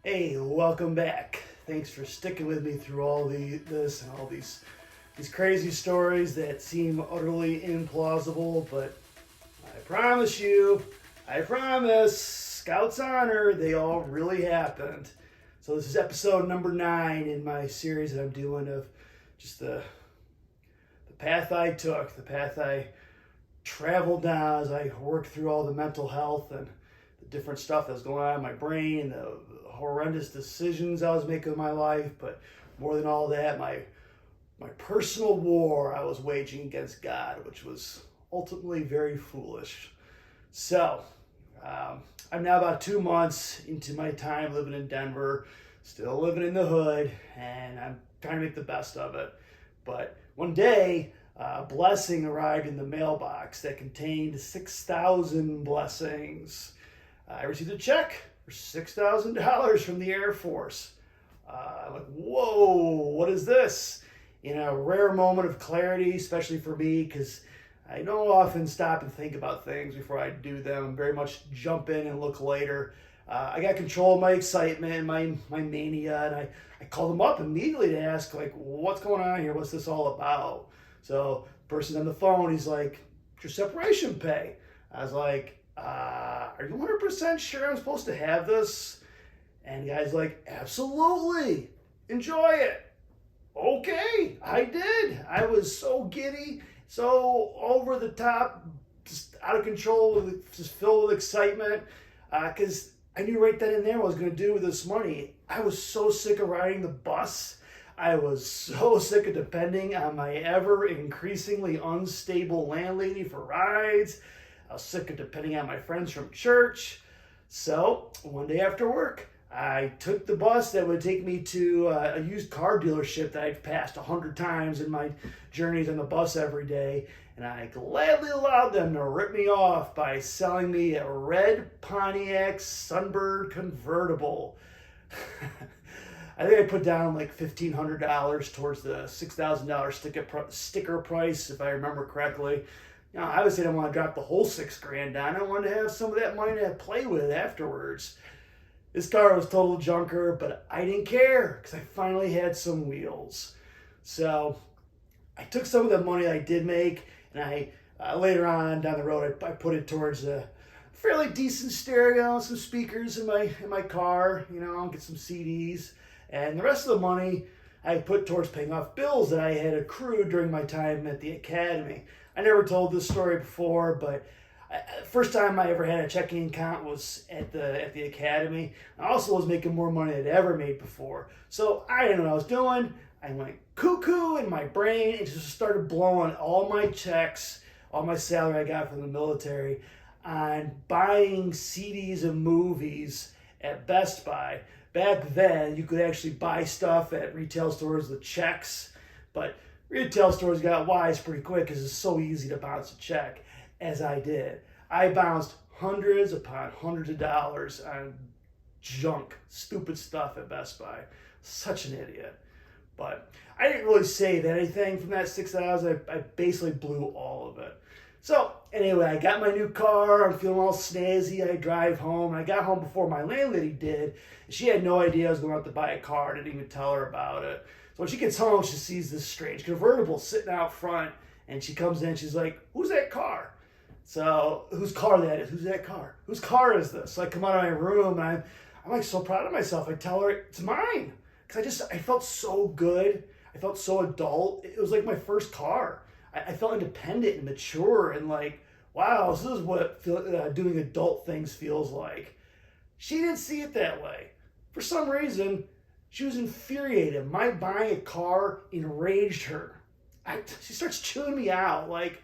Hey, welcome back. Thanks for sticking with me through all this and all these crazy stories that seem utterly implausible, but I promise, Scout's honor, they all really happened. So this is episode number 9 in my series that I'm doing of just the path I took, the path I traveled down as I worked through all the mental health and the different stuff that's going on in my brain, the horrendous decisions I was making in my life, but more than all that, my personal war I was waging against God, which was ultimately very foolish. So, I'm now about 2 months into my time living in Denver, still living in the hood, and I'm trying to make the best of it. But one day, a blessing arrived in the mailbox that contained 6,000 blessings. I received a check for $6,000 from the Air Force. I'm like, whoa, what is this? In a rare moment of clarity, especially for me, because I don't often stop and think about things before I do them. Very much jump in and look later. I got control of my excitement and my mania, and I called them up immediately to ask, like, what's going on here? What's this all about? So the person on the phone, he's like, your separation pay. I was like, are you 100% sure I'm supposed to have this? And the guy's like, absolutely. Enjoy it. Okay, I did. I was so giddy, so over the top, just out of control, just filled with excitement, because I knew right then and there what I was going to do with this money. I was so sick of riding the bus. I was so sick of depending on my ever increasingly unstable landlady for rides. I was sick of depending on my friends from church. So one day after work, I took the bus that would take me to a used car dealership that I've passed 100 times in my journeys on the bus every day, and I gladly allowed them to rip me off by selling me a red Pontiac Sunbird convertible. I think I put down like $1,500 towards the $6,000 sticker price, if I remember correctly. Now, obviously, I didn't want to drop the whole $6,000 down. I wanted to have some of that money to play with afterwards. This car was total junker, but I didn't care because I finally had some wheels. So I took some of the money I did make, and I later on down the road, I put it towards a fairly decent stereo, some speakers in my car, get some CDs, and the rest of the money I put towards paying off bills that I had accrued during my time at the academy. I never told this story before, but first time I ever had a checking account was at the academy. I also was making more money than I'd ever made before. So I didn't know what I was doing. I went cuckoo in my brain and just started blowing all my checks, all my salary I got from the military, on buying CDs of movies at Best Buy. Back then, you could actually buy stuff at retail stores with checks, but retail stores got wise pretty quick because it's so easy to bounce a check, as I did. I bounced hundreds upon hundreds of dollars on junk, stupid stuff at Best Buy. Such an idiot. But I didn't really save anything from that $6,000. I basically blew all of it. So anyway, I got my new car. I'm feeling all snazzy. I drive home. I got home before my landlady did. She had no idea I was going out to buy a car. I didn't even tell her about it. So when she gets home, she sees this strange convertible sitting out front. And she comes in, she's like, who's that car? So, whose car that is? Who's that car? Whose car is this? So I come out of my room, and I'm like so proud of myself. I tell her, it's mine. Because I felt so good. I felt so adult. It was like my first car. I felt independent and mature and like, wow, this is what doing adult things feels like. She didn't see it that way. For some reason, she was infuriated. My buying a car enraged her. She starts chewing me out like,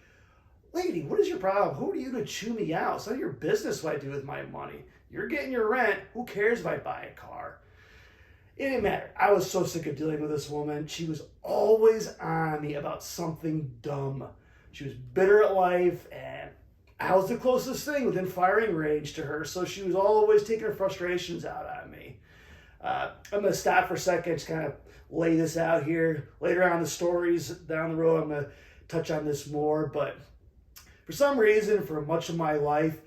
lady, what is your problem? Who are you to chew me out? It's none of your business what I do with my money. You're getting your rent. Who cares if I buy a car? It didn't matter. I was so sick of dealing with this woman. She was always on me about something dumb. She was bitter at life, and I was the closest thing within firing range to her, so she was always taking her frustrations out on me. I'm going to stop for a second, just kind of lay this out here. Later on in the stories down the road, I'm going to touch on this more, but for some reason, for much of my life,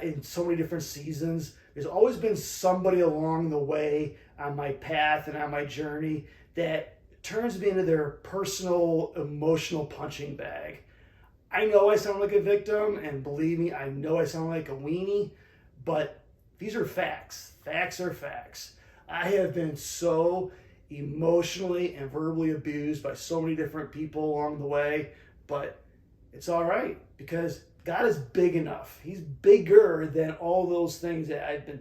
in so many different seasons, there's always been somebody along the way on my path and on my journey that turns me into their personal emotional punching bag. I know I sound like a victim, and believe me, I know I sound like a weenie, but these are facts. Facts are facts. I have been so emotionally and verbally abused by so many different people along the way, but it's all right because God is big enough. He's bigger than all those things that I've been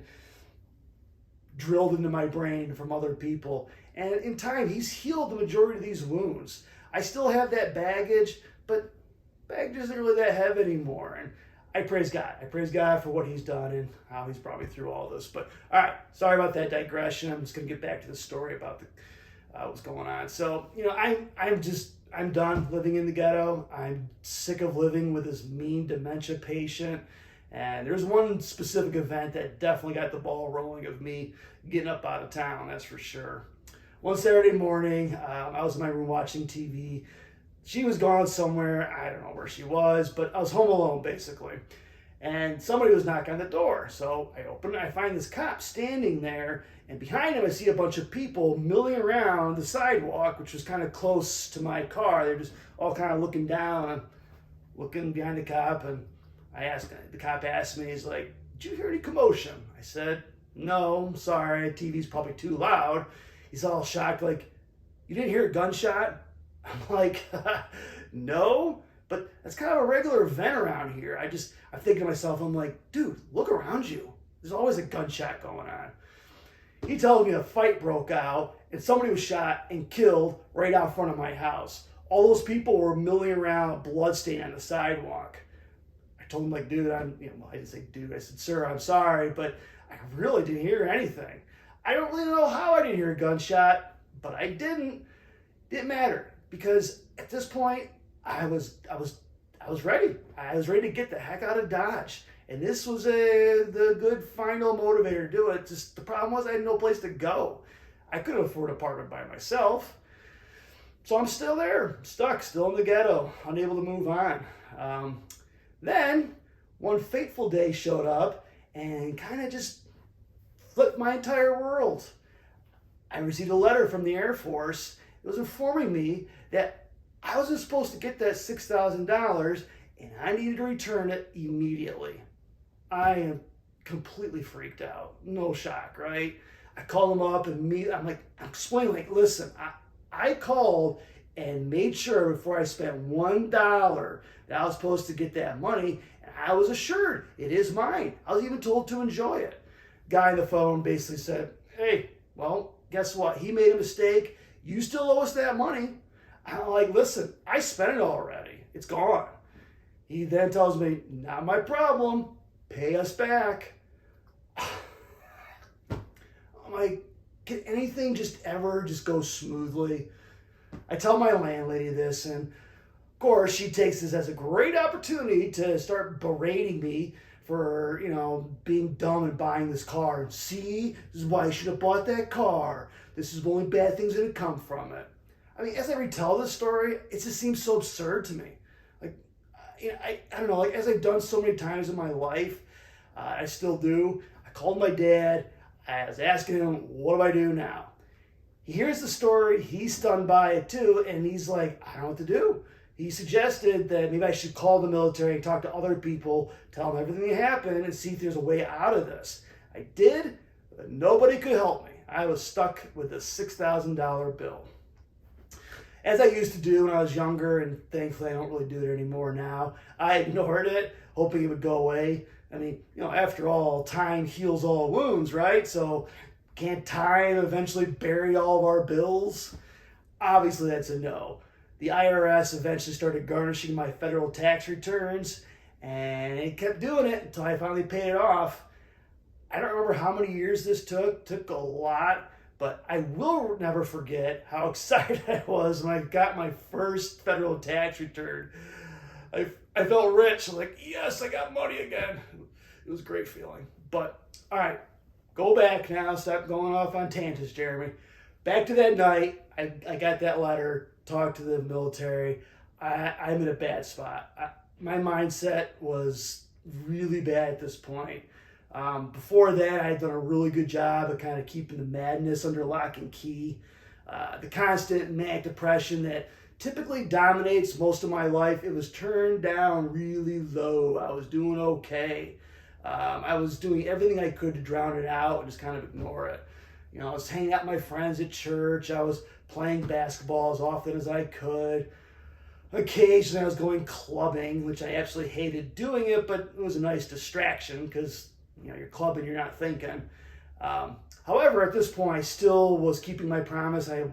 drilled into my brain from other people. And in time, He's healed the majority of these wounds. I still have that baggage, but baggage isn't really that heavy anymore. And I praise God. I praise God for what He's done and how He's brought me through all this. But all right, sorry about that digression. I'm just going to get back to the story about what's going on. So, I'm done living in the ghetto. I'm sick of living with this mean dementia patient. And there's one specific event that definitely got the ball rolling of me getting up out of town, that's for sure. One Saturday morning, I was in my room watching TV. She was gone somewhere. I don't know where she was, but I was home alone, basically. And somebody was knocking on the door. So I open it, I find this cop standing there, and behind him I see a bunch of people milling around the sidewalk, which was kind of close to my car. They're just all kind of looking down and looking behind the cop, and the cop asked me, he's like, "Did you hear any commotion?" I said, "No, I'm sorry, TV's probably too loud." He's all shocked, like, "You didn't hear a gunshot?" I'm like, "No, but that's kind of a regular event around here." I'm thinking to myself, I'm like, "Dude, look around you. There's always a gunshot going on." He tells me a fight broke out and somebody was shot and killed right out front of my house. All those people were milling around, bloodstained on the sidewalk. I told him, like, "Dude, I didn't say dude. I said, "Sir, I'm sorry, but I really didn't hear anything. I don't really know how I didn't hear a gunshot, but I didn't. Didn't matter because at this point I was ready. I was ready to get the heck out of Dodge, and this was the good final motivator to do it. Just the problem was I had no place to go. I couldn't afford an apartment by myself, so I'm still there, stuck, still in the ghetto, unable to move on. Then one fateful day showed up and kind of just flipped my entire world. I received a letter from the Air Force. It was informing me that I wasn't supposed to get that $6,000 and I needed to return it immediately. I am completely freaked out. No shock, right? I called them up and I'm explaining, like, "Listen, I called and made sure before I spent $1 that I was supposed to get that money, and I was assured it is mine. I was even told to enjoy it." Guy on the phone basically said, "Hey, well, guess what? He made a mistake. You still owe us that money." I'm like, "Listen, I spent it already. It's gone." He then tells me, "Not my problem. Pay us back." I'm like, can anything just ever just go smoothly? I tell my landlady this, and of course she takes this as a great opportunity to start berating me for, being dumb and buying this car. And "See, this is why you should have bought that car. This is only bad things that have come from it." I mean, as I retell this story, it just seems so absurd to me. Like, I don't know, like, as I've done so many times in my life, I still do. I called my dad. I was asking him, what do I do now? He hears the story. He's stunned by it too. And he's like, I don't know what to do. He suggested that maybe I should call the military and talk to other people, tell them everything that happened, and see if there's a way out of this. I did, but nobody could help me. I was stuck with a $6,000 bill. As I used to do when I was younger, and thankfully I don't really do it anymore now, I ignored it, hoping it would go away. I mean, after all, time heals all wounds, right? So can't time eventually bury all of our bills? Obviously that's a no. The IRS eventually started garnishing my federal tax returns, and it kept doing it until I finally paid it off. I don't remember how many years this took. Took a lot, but I will never forget how excited I was when I got my first federal tax return. I felt rich. I'm like, yes, I got money again. It was a great feeling. But, all right, go back now. Stop going off on tangents, Jeremy. Back to that night. I got that letter, talked to the military. I'm in a bad spot. My mindset was really bad at this point. Before that, I had done a really good job of kind of keeping the madness under lock and key. The constant manic depression that typically dominates most of my life, it was turned down really low. I was doing okay. I was doing everything I could to drown it out and just kind of ignore it. You know, I was hanging out with my friends at church. I was playing basketball as often as I could. Occasionally I was going clubbing, which I absolutely hated doing it, but it was a nice distraction because, you know, you're clubbing, you're not thinking. However, at this point, I still was keeping my promise. I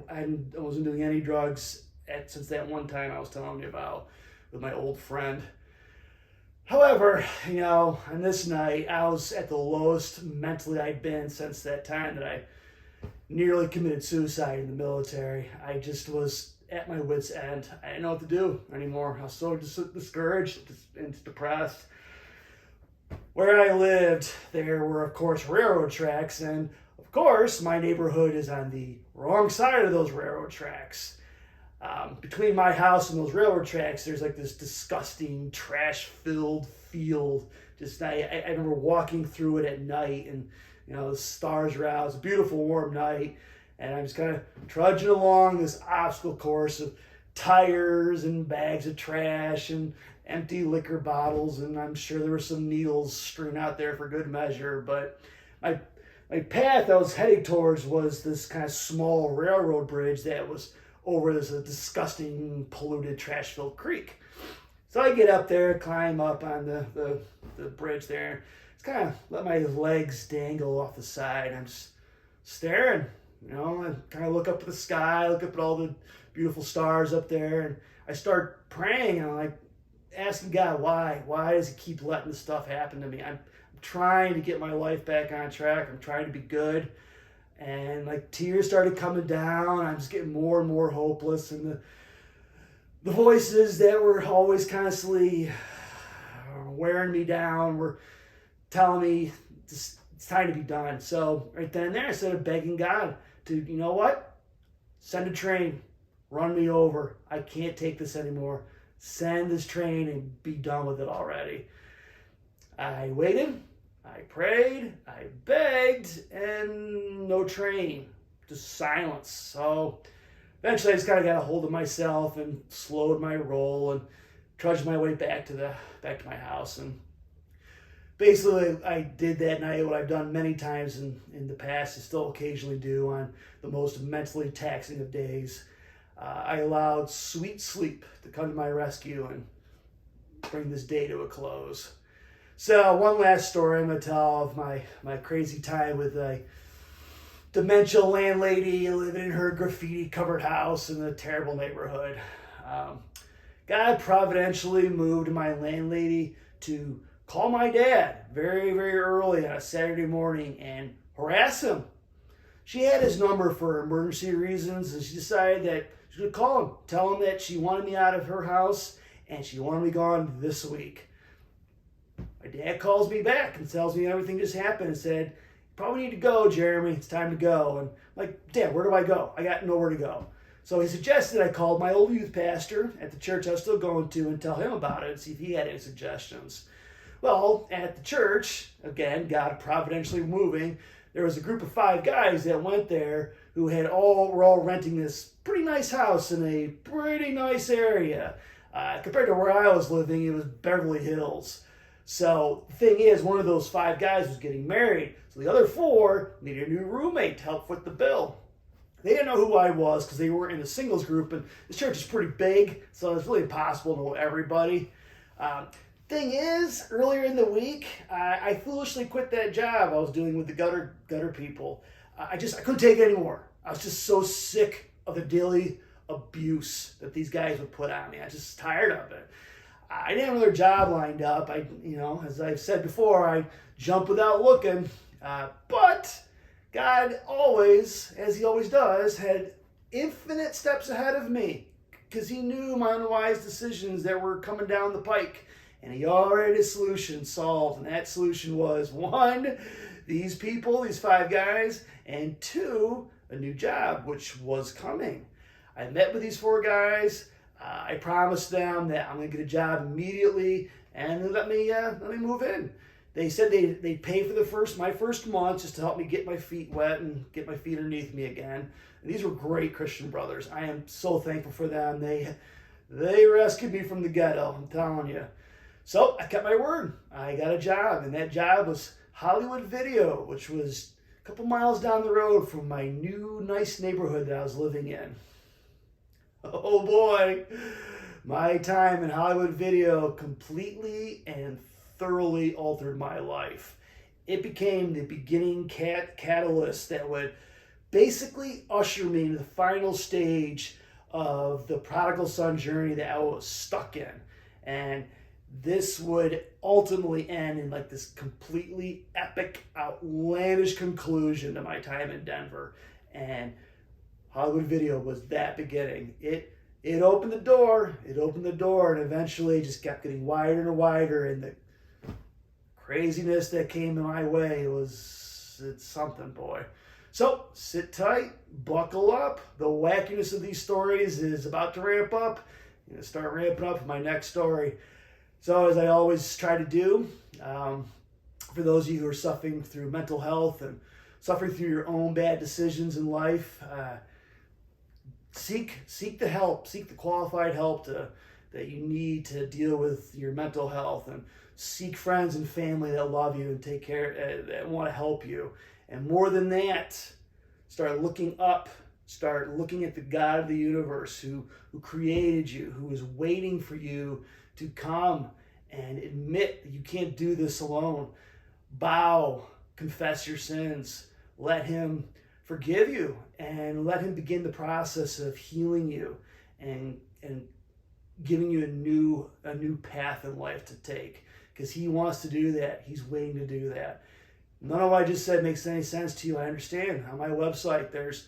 wasn't doing any drugs since that one time I was telling you about with my old friend. However, you know, on this night, I was at the lowest mentally I'd been since that time that I nearly committed suicide in the military. I just was at my wit's end. I didn't know what to do anymore. I was so discouraged and depressed. Where I lived, there were, of course, railroad tracks, and of course, my neighborhood is on the wrong side of those railroad tracks. Between my house and those railroad tracks, there's like this disgusting, trash-filled field. I remember walking through it at night, and you know the stars were out. It was a beautiful, warm night, and I'm just kind of trudging along this obstacle course of tires and bags of trash and empty liquor bottles, and I'm sure there were some needles strewn out there for good measure. But my path I was heading towards was this kind of small railroad bridge that was over this disgusting, polluted, trash-filled creek. So I get up there, climb up on the bridge there. Just kind of let my legs dangle off the side. I'm just staring, you know, and kind of look up at the sky, look up at all the beautiful stars up there, and I start praying, and I'm like asking God, why does he keep letting this stuff happen to me? I'm trying to get my life back on track. I'm trying to be good. And like tears started coming down. I'm just getting more and more hopeless. And the voices that were always constantly wearing me down were telling me it's time to be done. So right then and there, instead of begging God to, you know what? Send a train, run me over. I can't take this anymore. Send this train and be done with it already. I waited. I prayed, I begged, and no train, just silence. So eventually I just kind of got a hold of myself and slowed my roll and trudged my way back to my house. And basically I did that night what I've done many times in the past, and still occasionally do on the most mentally taxing of days. I allowed sweet sleep to come to my rescue and bring this day to a close. So one last story I'm going to tell of my crazy time with a dementia landlady living in her graffiti-covered house in a terrible neighborhood. God providentially moved my landlady to call my dad very, very early on a Saturday morning and harass him. She had his number for emergency reasons, and she decided that she would call him, tell him that she wanted me out of her house and she wanted me gone this week. My dad calls me back and tells me everything just happened and said, "You probably need to go, Jeremy. It's time to go." And I'm like, "Dad, where do I go? I got nowhere to go." So he suggested I called my old youth pastor at the church I was still going to and tell him about it and see if he had any suggestions. Well, at the church, again, God providentially moving, there was a group of 5 guys that went there who were all renting this pretty nice house in a pretty nice area. Compared to where I was living, it was Beverly Hills. So the thing is, one of those 5 guys was getting married. So the other 4 needed a new roommate to help foot the bill. They didn't know who I was because they were in a singles group, and this church is pretty big, so it's really impossible to know everybody. Thing is, earlier in the week, I foolishly quit that job I was doing with the gutter people. I couldn't take it anymore. I was just so sick of the daily abuse that these guys would put on me. I was just tired of it. I didn't have another job lined up. As I've said before, I jump without looking. But God always, as he always does, had infinite steps ahead of me because he knew my unwise decisions that were coming down the pike. And he already had a solution solved. And that solution was 1, these people, these 5 guys, and 2, a new job, which was coming. I met with these 4 guys. I promised them that I'm going to get a job immediately and let me move in. they said they'd pay for my first month just to help me get my feet wet and get my feet underneath me again. And these were great Christian brothers. I am so thankful for them. They rescued me from the ghetto, I'm telling you. So I kept my word. I got a job, and that job was Hollywood Video, which was a couple miles down the road from my new nice neighborhood that I was living in. Oh boy, my time in Hollywood Video completely and thoroughly altered my life. It became the beginning catalyst that would basically usher me into the final stage of the prodigal son journey that I was stuck in. And this would ultimately end in like this completely epic, outlandish conclusion to my time in Denver. And Hollywood Video was that beginning. It opened the door. It opened the door, and eventually just kept getting wider and wider. And the craziness that came in my way it's something, boy. So sit tight, buckle up. The wackiness of these stories is about to ramp up. I'm going to start ramping up my next story. So as I always try to do, for those of you who are suffering through mental health and suffering through your own bad decisions in life, seek the help, seek the qualified help that you need to deal with your mental health, and seek friends and family that love you and take care, that want to help you. And more than that, start looking up, start looking at the God of the universe who created you, who is waiting for you to come and admit that you can't do this alone. Bow, confess your sins, let him forgive you, and let him begin the process of healing you and giving you a new path in life to take, because he wants to do that. He's waiting to do that. None of what I just said makes any sense to you. I understand. On my website, there's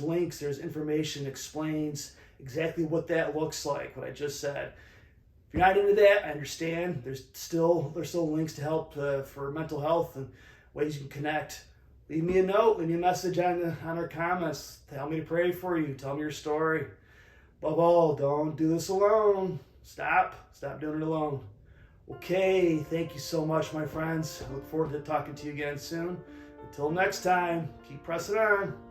links, there's information, explains exactly what that looks like, what I just said. If you're not into that, I understand. There's still links to help for mental health and ways you can connect. Leave me a note, leave me a message on our comments. Tell me to pray for you. Tell me your story. Above all, don't do this alone. Stop doing it alone. Okay, thank you so much, my friends. I look forward to talking to you again soon. Until next time, keep pressing on.